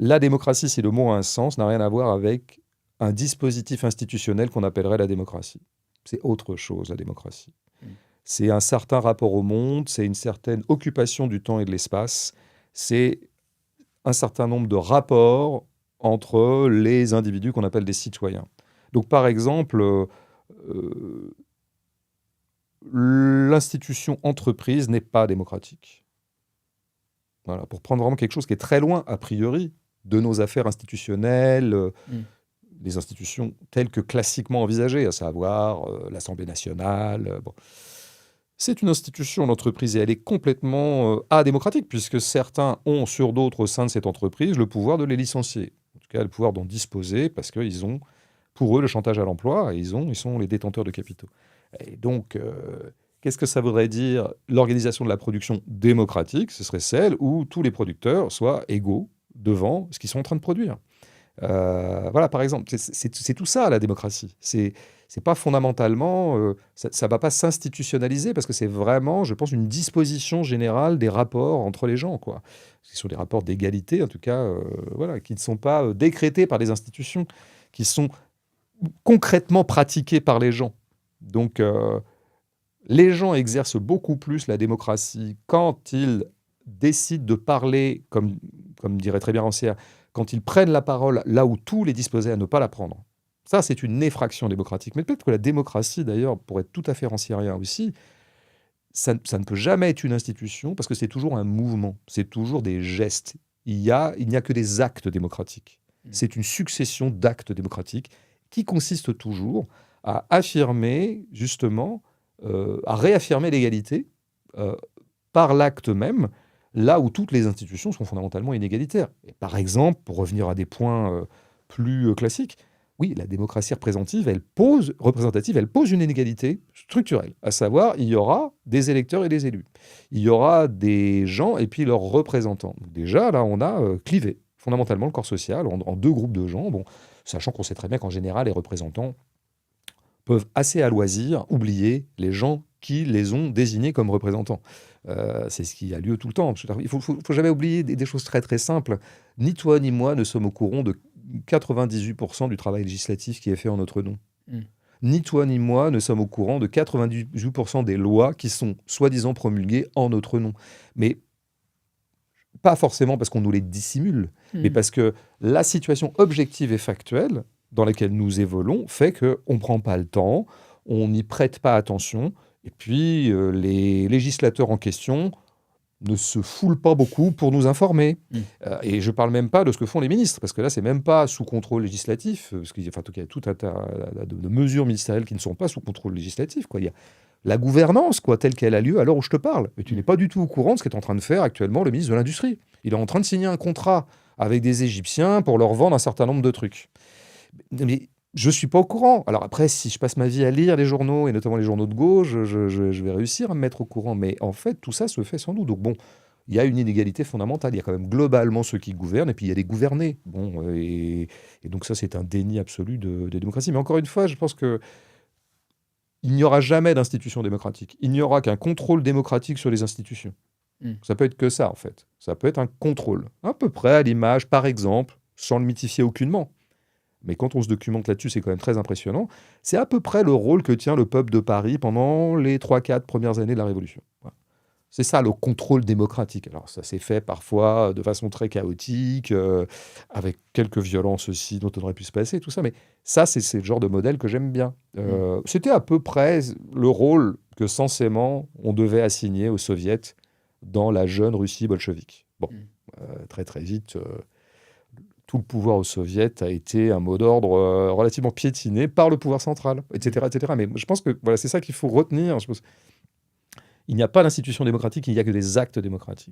la démocratie, si le mot a un sens, n'a rien à voir avec un dispositif institutionnel qu'on appellerait la démocratie. C'est autre chose, la démocratie. Mm. C'est un certain rapport au monde, c'est une certaine occupation du temps et de l'espace, c'est un certain nombre de rapports entre les individus qu'on appelle des citoyens. Donc, par exemple, euh, l'institution entreprise n'est pas démocratique. Voilà, pour prendre vraiment quelque chose qui est très loin, a priori, de nos affaires institutionnelles, Mm. les institutions telles que classiquement envisagées, à savoir l'Assemblée nationale. Bon. C'est une institution, l'entreprise, et elle est complètement adémocratique, puisque certains ont sur d'autres au sein de cette entreprise le pouvoir de les licencier. En tout cas, le pouvoir d'en disposer, parce qu'ils ont, pour eux, le chantage à l'emploi, et ils sont les détenteurs de capitaux. Et donc, qu'est-ce que ça voudrait dire l'organisation de la production démocratique? Ce serait celle où tous les producteurs soient égaux devant ce qu'ils sont en train de produire. Voilà, par exemple, c'est tout ça la démocratie. C'est pas fondamentalement, ça va pas s'institutionnaliser parce que c'est vraiment, je pense, une disposition générale des rapports entre les gens, quoi. Ce sont des rapports d'égalité, en tout cas, voilà, qui ne sont pas décrétés par les institutions, qui sont concrètement pratiqués par les gens. Donc, les gens exercent beaucoup plus la démocratie quand ils décident de parler, comme dirait très bien Rancière, quand ils prennent la parole là où tous les disposaient à ne pas la prendre. Ça, c'est une effraction démocratique. Mais peut-être que la démocratie, d'ailleurs, pour être tout à fait ranciérien aussi, ça ne peut jamais être une institution parce que c'est toujours un mouvement, c'est toujours des gestes. Il n'y a que des actes démocratiques. Mm. C'est une succession d'actes démocratiques qui consiste toujours à affirmer, justement, à réaffirmer l'égalité euh, par l'acte même, là où toutes les institutions sont fondamentalement inégalitaires. Et par exemple, pour revenir à des points plus classiques, oui, la démocratie représentative, elle pose une inégalité structurelle, à savoir, il y aura des électeurs et des élus. Il y aura des gens et puis leurs représentants. Donc déjà, là, on a clivé fondamentalement le corps social en deux groupes de gens, bon, sachant qu'on sait très bien qu'en général, les représentants peuvent assez à loisir oublier les gens qui les ont désignés comme représentants. C'est ce qui a lieu tout le temps. Il faut jamais oublier des choses très très simples. Ni toi ni moi ne sommes au courant de 98% du travail législatif qui est fait en notre nom. Mm. Ni toi ni moi ne sommes au courant de 98% des lois qui sont soi-disant promulguées en notre nom. Mais pas forcément parce qu'on nous les dissimule, mais Mm. parce que la situation objective et factuelle dans laquelle nous évoluons fait qu'on ne prend pas le temps, on n'y prête pas attention, et puis les législateurs en question ne se foulent pas beaucoup pour nous informer. Mm. Et je ne parle même pas de ce que font les ministres, parce que là, c'est même pas sous contrôle législatif, parce qu'il y a, enfin, en tout cas, il y a tout un tas de mesures ministérielles qui ne sont pas sous contrôle législatif, quoi. Il y a la gouvernance, quoi, telle qu'elle a lieu à l'heure où je te parle. Et tu Mm. n'es pas du tout au courant de ce qu'est en train de faire actuellement le ministre de l'Industrie. Il est en train de signer un contrat avec des Égyptiens pour leur vendre un certain nombre de trucs. Mais je ne suis pas au courant. Alors après, si je passe ma vie à lire les journaux, et notamment les journaux de gauche, je vais réussir à me mettre au courant. Mais en fait, tout ça se fait sans nous. Donc bon, il y a une inégalité fondamentale. Il y a quand même globalement ceux qui gouvernent, et puis il y a les gouvernés. Bon, et donc ça, c'est un déni absolu de démocratie. Mais encore une fois, je pense que il n'y aura jamais d'institution démocratique. Il n'y aura qu'un contrôle démocratique sur les institutions. Mm. Ça peut être que ça, en fait. Ça peut être un contrôle. À peu près à l'image, par exemple, sans le mythifier aucunement, mais quand on se documente là-dessus, c'est quand même très impressionnant. C'est à peu près le rôle que tient le peuple de Paris pendant les 3-4 premières années de la Révolution. Voilà. C'est ça le contrôle démocratique. Alors ça s'est fait parfois de façon très chaotique, avec quelques violences aussi dont on aurait pu se passer, tout ça. Mais ça, c'est le genre de modèle que j'aime bien. Mm. C'était à peu près le rôle que censément on devait assigner aux soviets dans la jeune Russie bolchevique. Bon, Mm. très très vite, tout le pouvoir aux soviets a été un mot d'ordre relativement piétiné par le pouvoir central, Mm. etc. etc. Mais je pense que voilà, c'est ça qu'il faut retenir. Il n'y a pas d'institution démocratique, il n'y a que des actes démocratiques.